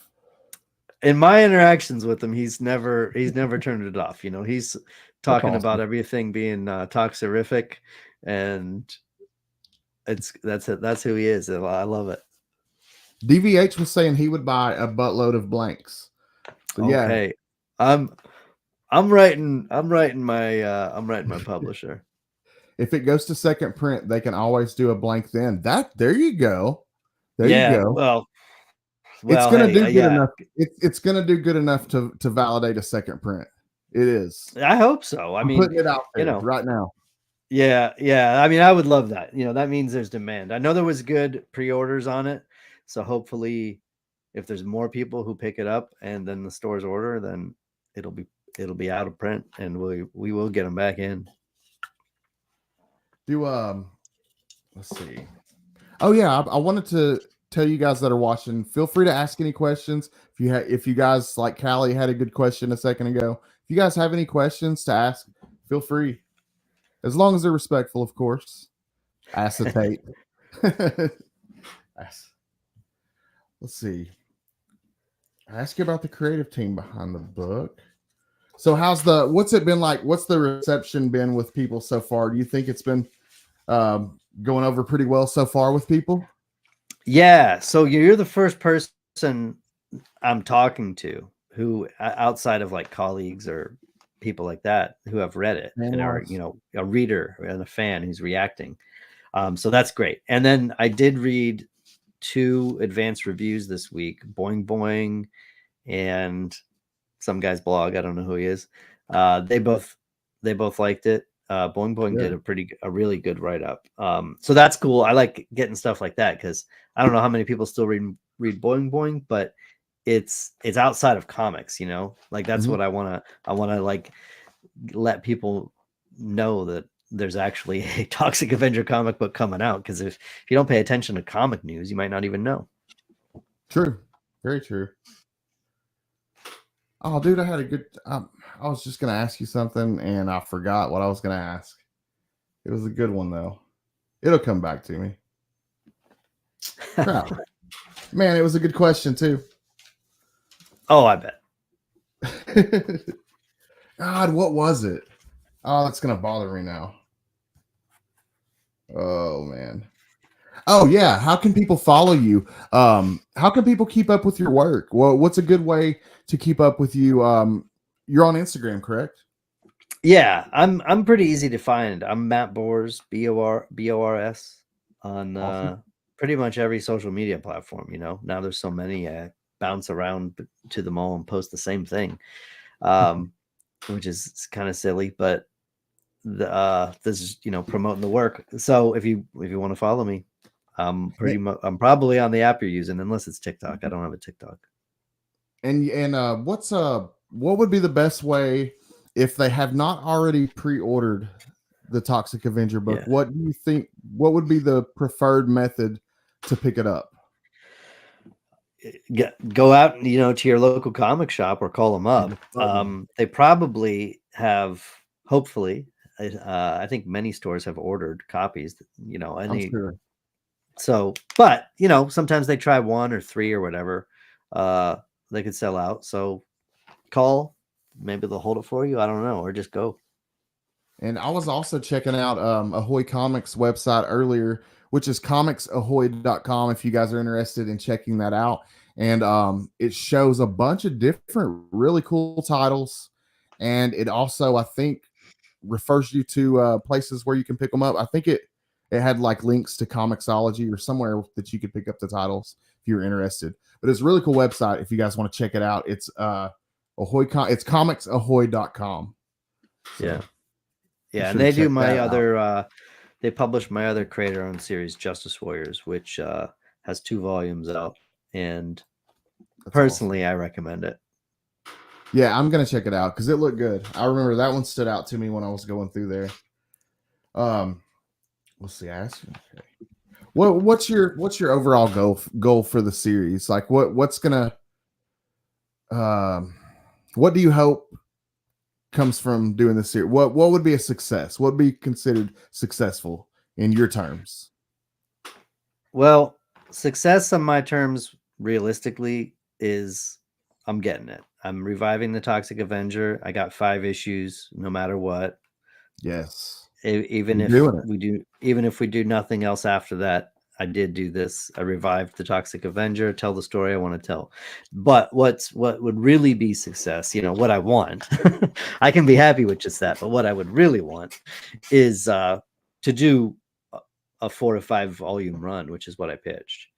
In my interactions with him, he's never turned it off. He's That's talking about awesome. everything being toxerific, and that's who he is. I love it. DVH was saying he would buy a buttload of blanks. So yeah, Okay, I'm I'm writing my publisher. if it goes to second print, they can always do a blank then. There you go. There you Yeah, go. It's well, gonna hey, do good yeah, enough. It's gonna do good enough to validate a second print. It is. I hope so. I I'm mean, putting it out you there know, right now. yeah. I mean, I would love that. That means there's demand. I know there was good pre-orders on it, so hopefully, if there's more people who pick it up and then the stores order, then it'll be out of print, and we will get them back in. Do let's see. Oh yeah, I wanted to tell you guys that are watching. Feel free to ask any questions. If you guys like Callie had a good question a second ago. If you guys have any questions to ask, feel free. As long as they're respectful, of course. Acetate. Let's see. Ask you about the creative team behind the book. So what's it been like? What's the reception been with people so far? Do you think it's been going over pretty well so far with people? Yeah. So you're the first person I'm talking to who, outside of like colleagues or people like that, who have read it and are, a reader and a fan who's reacting. So that's great. And then I did read 2 advanced reviews this week, Boing Boing and some guy's blog. I don't know who he is. They both liked it. Boing Boing did a really good write-up. So that's cool. I like getting stuff like that because I don't know how many people still read Boing Boing, but it's outside of comics, like that's what I want to like let people know, that there's actually a Toxic Avenger comic book coming out, because if you don't pay attention to comic news, you might not even know. True. Very true. Oh, dude, I had a good. I was just gonna ask you something, and I forgot what I was gonna ask. It was a good one though. It'll come back to me. Crap. Man, it was a good question too. Oh, I bet. God, what was it? Oh, that's gonna bother me now. Oh man. Oh yeah. How can people follow you? How can people keep up with your work? Well, what's a good way to keep up with you? You're on Instagram, correct? Yeah, I'm pretty easy to find. I'm Matt Bors, Bors, on Awesome. pretty much every social media platform. Now there's so many. Bounce around to them all and post the same thing, which is kind of silly, but this is promoting the work. So if you want to follow me, I'm probably on the app you're using, unless it's TikTok. I don't have a TikTok. And what would be the best way if they have not already pre-ordered the Toxic Avenger book? Yeah. What do you think? What would be the preferred method to pick it up? Go out, to your local comic shop or call them up. They probably hopefully I think many stores have ordered copies, you know, I'm sure. so, but you know, sometimes they try 1 or 3 or whatever. They could sell out. So call, maybe they'll hold it for you. I don't know, or just go. And I was also checking out Ahoy Comics website earlier, which is comicsahoy.com if you guys are interested in checking that out. And it shows a bunch of different really cool titles. And it also, I think, refers you to places where you can pick them up. I think it had like links to Comixology or somewhere that you could pick up the titles if you're interested. But it's a really cool website if you guys want to check it out. It's it's comicsahoy.com. So, yeah. Yeah, and sure they to do check my that out. other they publish my other creator-owned series, Justice Warriors, which has 2 volumes out, and That's personally awesome. I recommend it. Yeah, I'm gonna check it out because it looked good. I remember that one stood out to me when I was going through there. Let's see. I asked you. Okay. What's your overall goal for the series? Like what's gonna what do you hope comes from doing this series? What would be a success? What would be considered successful in your terms? Well, success on my terms, realistically, is I'm getting it. I'm reviving the Toxic Avenger. I got 5 issues, no matter what. Yes. Even You're if we do nothing else after that, I did do this. I revived the Toxic Avenger, tell the story I want to tell. But what would really be success, you know, what I want, I can be happy with just that. But what I would really want is to do a 4 to 5 volume run, which is what I pitched.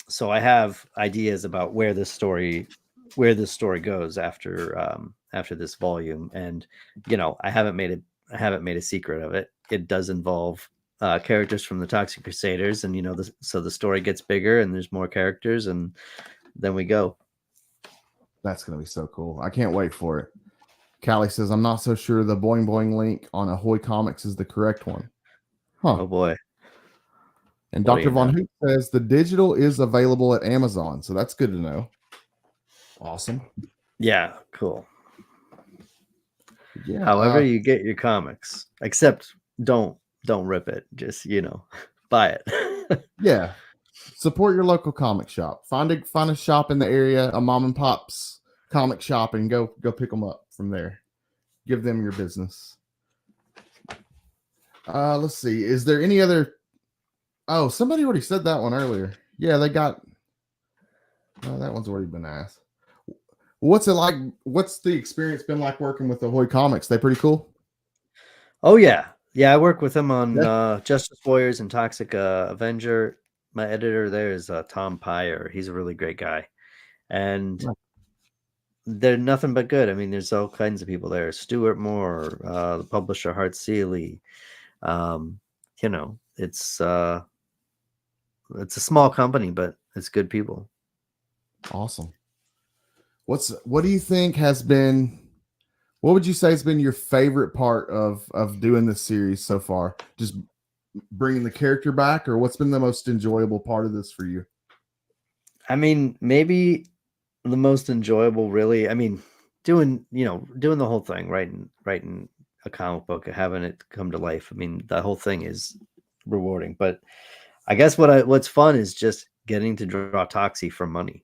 So I have ideas about where this story goes after this volume, and you know, I haven't made a secret of it. It does involve characters from the Toxic Crusaders, and you know, so the story gets bigger and there's more characters, and then we go. That's gonna be so cool. I can't wait for it. Callie says, I'm not so sure the Boing Boing link on Ahoy Comics is the correct one. Huh. Oh boy. And What do Dr. you Von know? Hoop says the digital is available at Amazon. So that's good to know. Awesome. Yeah, cool. Yeah. However you get your comics, except don't rip it. Just, you know, buy it. Yeah. Support your local comic shop. Find a shop in the area, a mom and pop's comic shop, and go pick them up from there. Give them your business. Let's see. Is there any other? Oh, somebody already said that one earlier. Yeah, they got. Oh, that one's already been asked. What's it like? What's the experience been like working with Ahoy Comics? They pretty cool. Oh yeah, I work with them on Justice Warriors and Toxic Avenger. My editor there is Tom Pyre. He's a really great guy, and they're nothing but good. I mean, there's all kinds of people there. Stuart Moore, the publisher Hart Seeley. You know, it's a small company, but it's good people. Awesome. What do you think has been? What would you say has been your favorite part of doing this series so far? Just bringing the character back, or what's been the most enjoyable part of this for you? I mean, maybe the most enjoyable, really. I mean, doing the whole thing, writing a comic book, having it come to life. I mean, the whole thing is rewarding. But I guess what's fun is just getting to draw Toxie for money.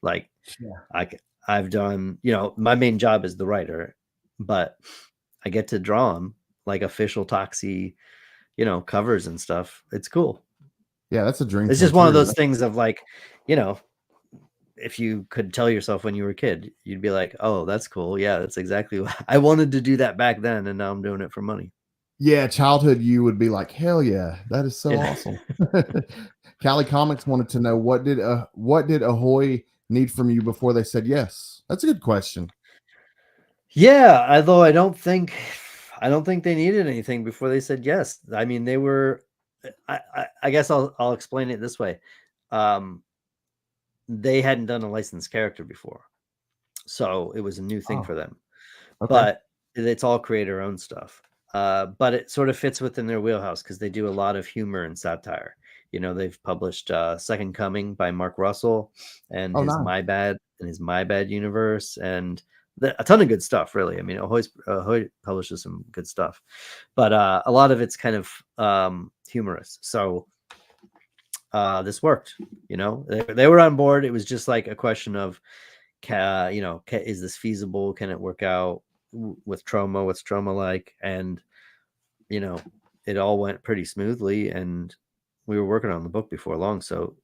Like, I've done, you know, my main job is the writer, but I get to draw him like official Toxie, you know, covers and stuff. It's cool. Yeah, that's a dream. It's just one of those things of like, you know, if you could tell yourself when you were a kid, you'd be like, oh, that's cool. Yeah, that's exactly what I wanted to do that back then. And now I'm doing it for money. Yeah, childhood you would be like, hell yeah, that is so awesome. Callie Comics wanted to know what did Ahoy need from you before they said yes? That's a good question. Yeah, although I don't think they needed anything before they said yes. I mean, they were. I guess I'll explain it this way. They hadn't done a licensed character before, so it was a new thing for them. Okay. But it's all creator-owned stuff. But it sort of fits within their wheelhouse because they do a lot of humor and satire. You know, they've published Second Coming by Mark Russell and My Bad universe, and A ton of good stuff, really. I mean, Ahoy publishes some good stuff, but a lot of it's kind of humorous. So this worked. You know, they were on board. It was just like a question of, is this feasible? Can it work out with Troma? What's Troma like? And you know, it all went pretty smoothly, and we were working on the book before long. So,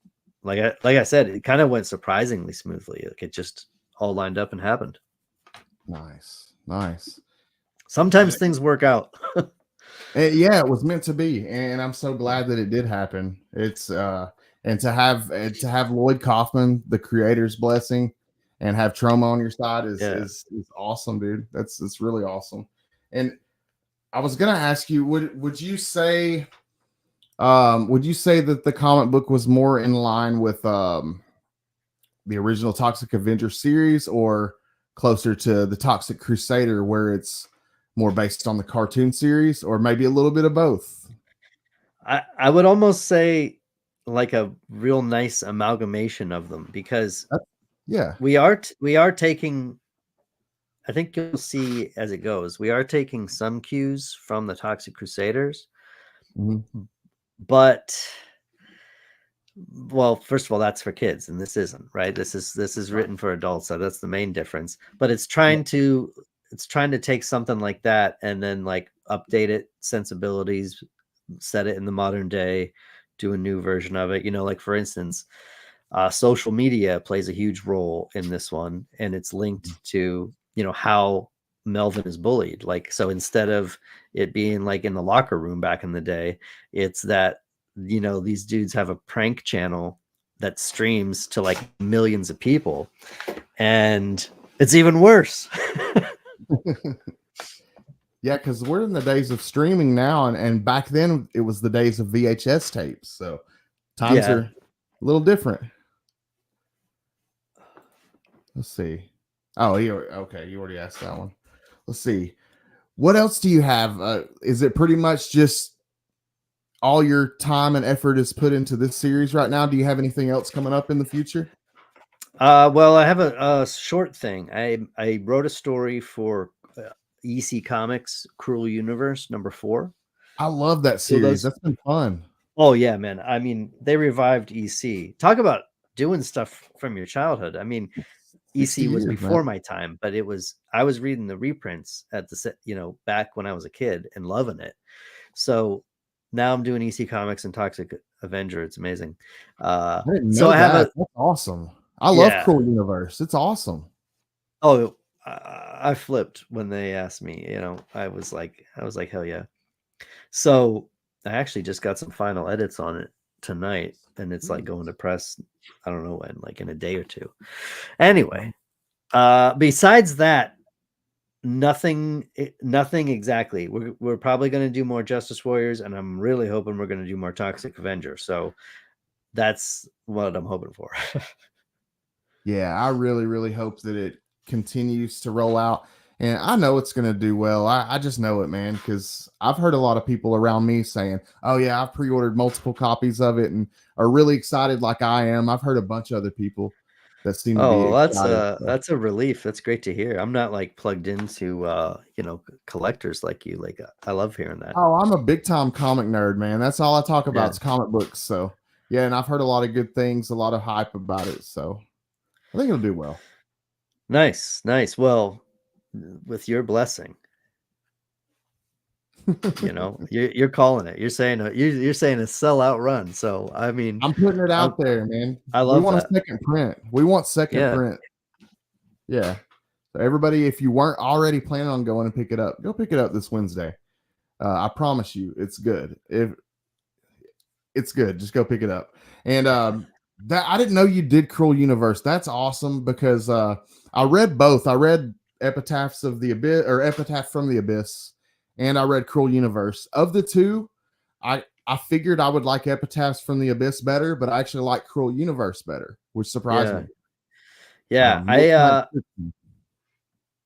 like I said, it kind of went surprisingly smoothly. Like it just all lined up and happened. Nice. Sometimes things work out. Yeah, it was meant to be, and I'm so glad that it did happen. It's and to have Lloyd Kaufman, the creator's blessing, and have Troma on your side is awesome, dude. That's really awesome. And I was gonna ask you, would you say that the comic book was more in line with the original Toxic Avenger series, or closer to the Toxic Crusader, where it's more based on the cartoon series, or maybe a little bit of both? I would almost say like a real nice amalgamation of them, because we are taking, I think you'll see as it goes, we are taking some cues from the Toxic Crusaders, but well, first of all, that's for kids, and this isn't, right? This is written for adults, so that's the main difference. But it's trying to take something like that and then like update it, sensibilities, set it in the modern day, do a new version of it. You know, like for instance, social media plays a huge role in this one, and it's linked to, you know, how Melvin is bullied. Like, so instead of it being like in the locker room back in the day, it's that, you know, these dudes have a prank channel that streams to like millions of people, and it's even worse. Yeah, because we're in the days of streaming now, and back then it was the days of VHS tapes, so times are a little different. Let's see. Oh, you already asked that one. Let's see. What else do you have? Is it pretty much just all your time and effort is put into this series right now? Do you have anything else coming up in the future? Well, I have a short thing. I wrote a story for EC Comics, Cruel Universe #4. I love that series. That's been fun. Oh yeah, man. I mean, they revived EC. Talk about doing stuff from your childhood. I mean, EC was before my time, but I was reading the reprints at the, you know, back when I was a kid and loving it. So now I'm doing EC Comics and Toxic Avenger. It's amazing. That's awesome. I love Cruel Universe. It's awesome. Oh, I flipped when they asked me. You know, I was like, hell yeah. So I actually just got some final edits on it tonight, and it's like going to press, I don't know when, like in a day or two. Anyway, besides that, nothing exactly. We're probably going to do more Justice Warriors, and I'm really hoping we're going to do more Toxic Avenger. So that's what I'm hoping for. Yeah, I really, really hope that it continues to roll out. And I know it's going to do well. I just know it, man, because I've heard a lot of people around me saying, oh, yeah, I've pre-ordered multiple copies of it and are really excited like I am. I've heard a bunch of other people that seem to be excited. That's a relief. That's great to hear. I'm not like plugged into, you know, collectors like you. Like, I love hearing that. Oh, I'm a big time comic nerd, man. That's all I talk about is comic books. So, yeah, and I've heard a lot of good things, a lot of hype about it. So I think it'll do well. Nice. Well, with your blessing, you know, you're calling it. You're saying a sellout run. So I mean, I'm putting it out there, man. I love. We want a second print. We want second print. Yeah. So everybody, if you weren't already planning on going and pick it up, go pick it up this Wednesday. I promise you, it's good. It's good, just go pick it up. And that I didn't know you did Cruel Universe. That's awesome, because I read both. I read Epitaphs of the Abyss, or Epitaph from the Abyss, and I read Cruel Universe. Of the two, I figured I would like Epitaphs from the Abyss better, but I actually like Cruel Universe better, which surprised me. Yeah,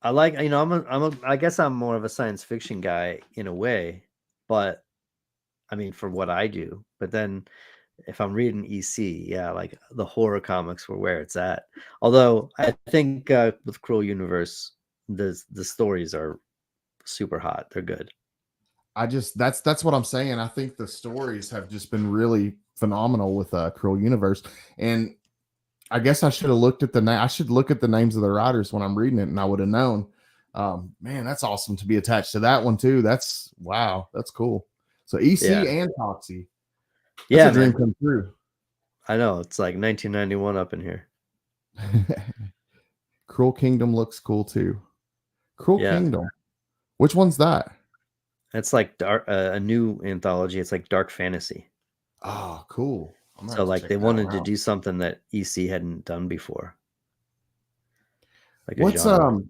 I like, you know, I guess I'm more of a science fiction guy in a way, but I mean, for what I do. But then if I'm reading EC, like the horror comics were where it's at. Although I think with Cruel Universe, the stories are super hot. They're good. That's what I'm saying. I think the stories have just been really phenomenal with Cruel Universe. And I guess I should have looked at the name. I should look at the names of the writers when I'm reading it, and I would have known. Man, that's awesome to be attached to that one too. That's wow, that's cool. So EC and Toxie. That's a dream come true. I know, it's like 1991 up in here. Cruel Kingdom looks cool too. Cruel Kingdom. Which one's that? It's like a new anthology. It's like dark fantasy. Oh, cool. So like they wanted to do something that EC hadn't done before. Like what's oh,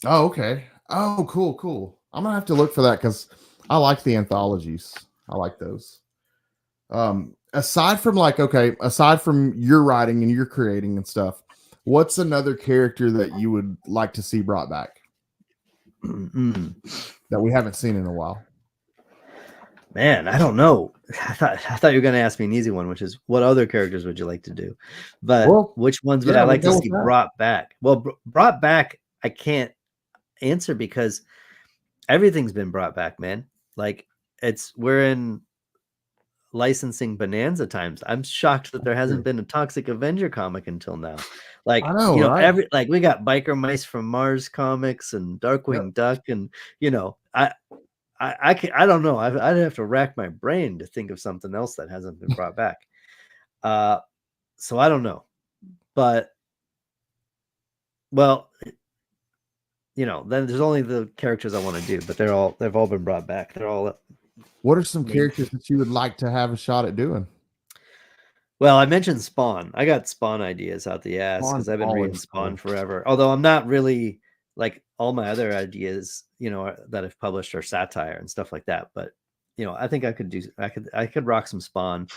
okay. Oh, cool. I'm gonna have to look for that because I like the anthologies. I like those. Aside from your writing and your creating and stuff, what's another character that you would like to see brought back that we haven't seen in a while? Man, I don't know. I thought you were going to ask me an easy one, which is what other characters would you like to do? But which ones would I like to see brought back? Well, brought back, I can't answer because everything's been brought back, man. Like we're in licensing bonanza times. I'm shocked that there hasn't been a Toxic Avenger comic until now. Like, I know, right? We got Biker Mice from Mars comics and Darkwing Duck, and I don't know. I'd have to rack my brain to think of something else that hasn't been brought back. So I don't know, but then there's only the characters I want to do, but they've all been brought back. They're all. What are some characters that you would like to have a shot at doing? Well, I mentioned Spawn. I got Spawn ideas out the ass because I've been reading Spawn forever. Although I'm not really like all my other ideas, that I've published are satire and stuff like that. But I think I could rock some Spawn.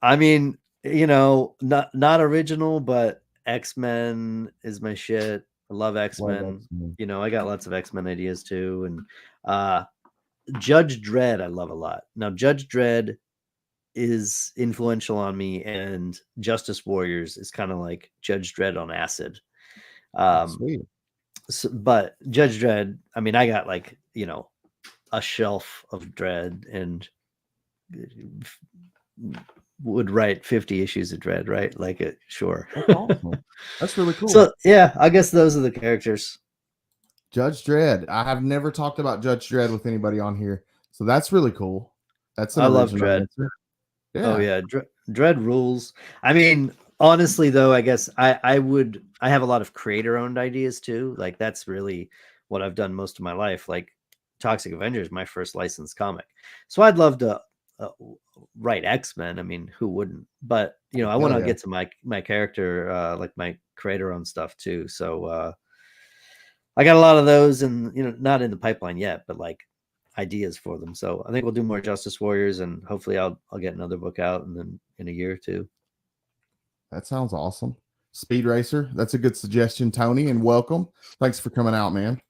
I mean, not original, but X-Men is my shit. I love X-Men. I got lots of X-Men ideas too, and Judge Dredd I love a lot. Now Judge Dredd is influential on me, and Justice Warriors is kind of like Judge Dredd on acid. Sweet. So, but Judge Dredd, I mean, I got like a shelf of Dredd, and would write 50 issues of Dredd, right? Like it, sure. That's awesome. That's really cool. So yeah, I guess those are the characters. Judge Dredd. I have never talked about Judge Dredd with anybody on here, so that's really cool. I love Dredd. Yeah. Oh yeah, Dredd rules. I mean, honestly though, I guess I have a lot of creator owned ideas too. Like that's really what I've done most of my life. Like Toxic Avenger is my first licensed comic, so I'd love to write X-Men. I mean, who wouldn't? But I want to get to my character, like my creator owned stuff too. So I got a lot of those, and not in the pipeline yet, but like ideas for them. So I think we'll do more Justice Warriors, and hopefully I'll get another book out and then in a year or two. That sounds awesome. Speed Racer, that's a good suggestion, Tony, and welcome. Thanks for coming out, man.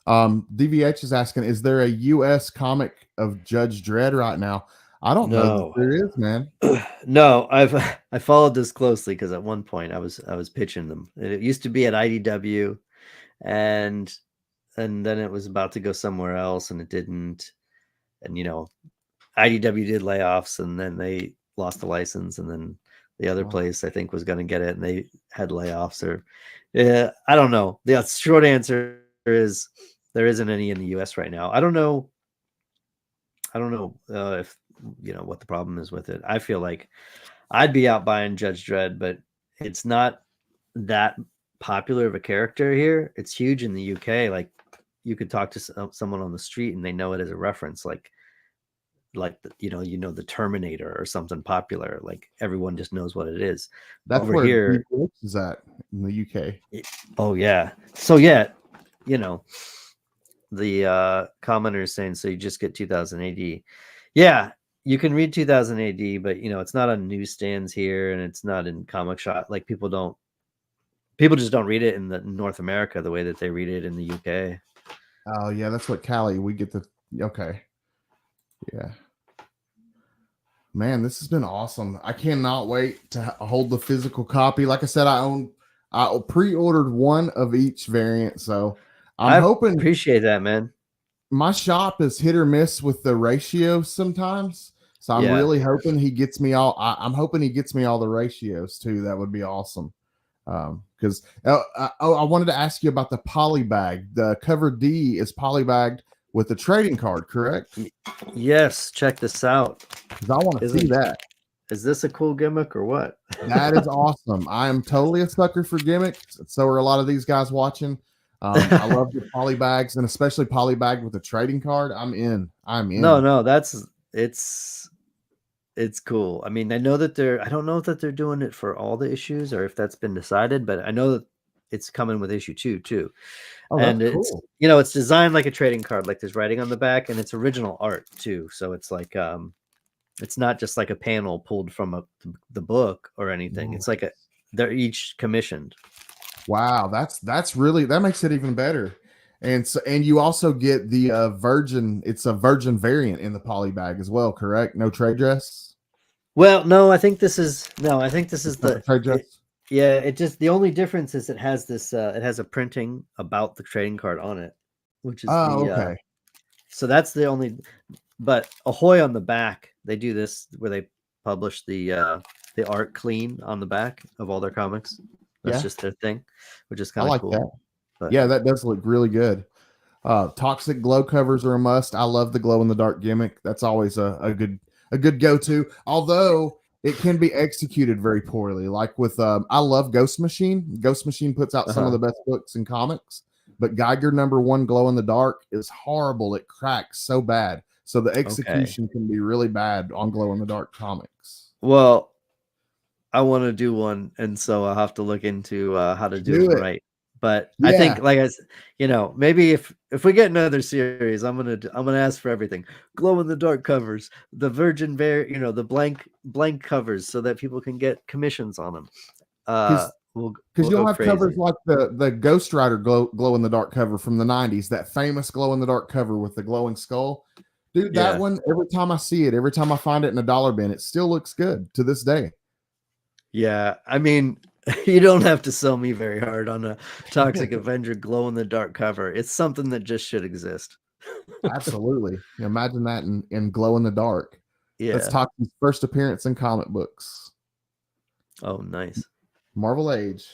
DVH is asking, is there a US comic of Judge Dredd right now? I don't know if there is, man. No, I followed this closely because at one point I was pitching them. It used to be at IDW, and then it was about to go somewhere else, and it didn't. And IDW did layoffs, and then they lost the license, and then the other place I think was going to get it, and they had layoffs. Or I don't know. The short answer is there isn't any in the US right now. I don't know if what the problem is with it. I feel like I'd be out buying Judge Dredd, but it's not that popular of a character here. It's huge in the UK. Like you could talk to someone on the street and they know it as a reference, like the Terminator or something popular. Like everyone just knows what it is. That's over where here is at in the UK. Oh yeah. So yeah, the commenter is saying, so you just get 2000 AD. Yeah, you can read 2000 AD, but it's not on newsstands here, and it's not in comic shop. Like people just don't read it in North America the way that they read it in the UK. Oh yeah, that's what Cali. We get okay. Yeah. Man, this has been awesome. I cannot wait to hold the physical copy. Like I said, I I pre-ordered one of each variant, so I I'm hoping. appreciate that, man. My shop is hit or miss with the ratios sometimes, so I'm really hoping he gets me all. I'm hoping he gets me all the ratios too. That would be awesome. Because I wanted to ask you about the poly bag. The cover D is poly bagged with a trading card, correct? Yes, check this out. Because I want to see that. Is this a cool gimmick or what? That is awesome. I am totally a sucker for gimmicks. So are a lot of these guys watching. I love the poly bags, and especially poly bag with a trading card. I'm in. No, it's cool. I mean, I don't know that they're doing it for all the issues or if that's been decided, but I know that it's coming with issue 2 too. Oh, and that's it's cool. it's designed like a trading card, like there's writing on the back, and it's original art too. So it's like it's not just like a panel pulled from the book or anything. Nice. It's like they're each commissioned. Wow, that's really, that makes it even better. And so, and you also get the virgin. It's a virgin variant in the poly bag as well, correct? No trade dress. Well, no, I think this is the trade dress. it just, the only difference is it has this it has a printing about the trading card on it, which is okay. So that's the only. But Ahoy on the back, they do this where they publish the art clean on the back of all their comics. That's just their thing, which is kind of cool. That. But, yeah, that does look really good. Toxic glow covers are a must. I love the glow in the dark gimmick. That's always a good go-to. Although it can be executed very poorly. Like with I love Ghost Machine. Ghost Machine puts out some of the best books in comics, but Geiger #1 glow in the dark is horrible. It cracks so bad. So the execution can be really bad on glow in the dark comics. Well, I want to do one, and so I'll have to look into how to do it right. But I think, like I said, maybe if we get another series, I'm gonna ask for everything: glow in the dark covers, the virgin the blank covers, so that people can get commissions on them. Because you'll have covers like the Ghost Rider glow in the dark cover from the 90s, that famous glow in the dark cover with the glowing skull. Dude, that one, every time I see it, every time I find it in a dollar bin, it still looks good to this day. Yeah, I mean, you don't have to sell me very hard on a Toxic Avenger glow in the dark cover. It's something that just should exist. Absolutely. Imagine that in glow in the dark. Yeah. That's Toxic's first appearance in comic books. Oh, nice. Marvel Age.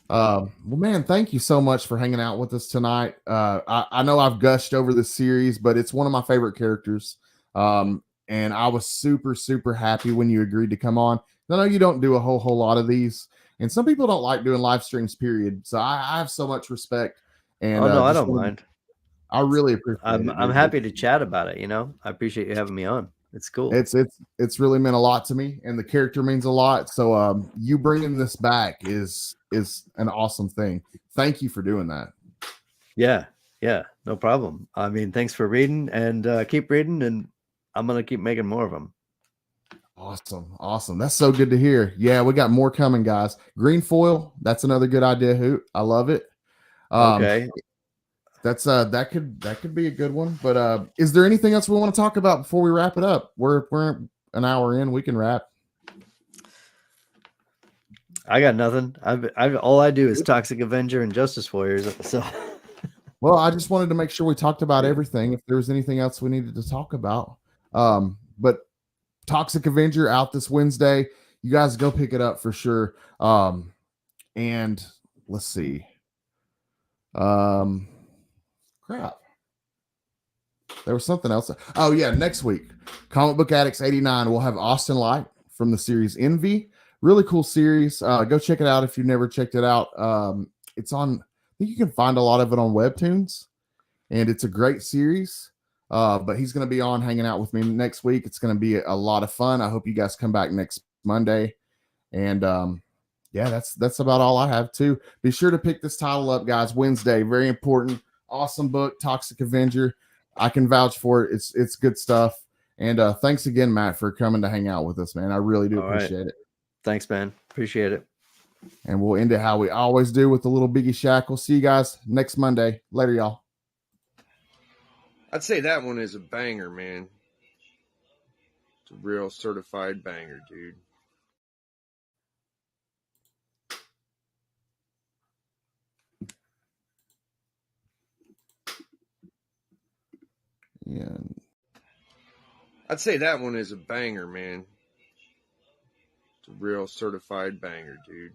Well, man, thank you so much for hanging out with us tonight. I know I've gushed over this series, but it's one of my favorite characters. And I was super, super happy when you agreed to come on. I know you don't do a whole lot of these, and some people don't like doing live streams, period. So I have so much respect. And no, I don't mind. I really appreciate it. I'm happy to chat about it. I appreciate you having me on. It's cool. It's really meant a lot to me, and the character means a lot. So you bringing this back is an awesome thing. Thank you for doing that. Yeah, no problem. I mean, thanks for reading, and keep reading, and I'm gonna keep making more of them. Awesome. That's so good to hear. Yeah, we got more coming, guys. Green foil, that's another good idea, Hoot. I love it. Okay. That's that could be a good one. But is there anything else we want to talk about before we wrap it up? We're an hour in, we can wrap. I got nothing. All I do is Toxic Avenger and Justice Warriors. So well, I just wanted to make sure we talked about everything. If there was anything else we needed to talk about. But Toxic Avenger out this Wednesday. You guys go pick it up for sure. And let's see. Crap. There was something else. Oh yeah, next week, Comic Book Addicts 89. We'll have Austin Light from the series Envy. Really cool series. Go check it out if you've never checked it out. It's on. I think you can find a lot of it on Webtoons, and it's a great series. But he's going to be on hanging out with me next week. It's going to be a lot of fun. I hope you guys come back next Monday. And yeah, that's about all I have too. Be sure to pick this title up, guys. Wednesday, very important. Awesome book, Toxic Avenger. I can vouch for it. It's good stuff. And thanks again, Matt, for coming to hang out with us, man. I really do appreciate it. Thanks, man. Appreciate it. And we'll end it how we always do with a little Biggie Shack. We'll see you guys next Monday. Later, y'all. I'd say that one is a banger, man. It's a real certified banger, dude. I'd say that one is a banger, man. It's a real certified banger, dude.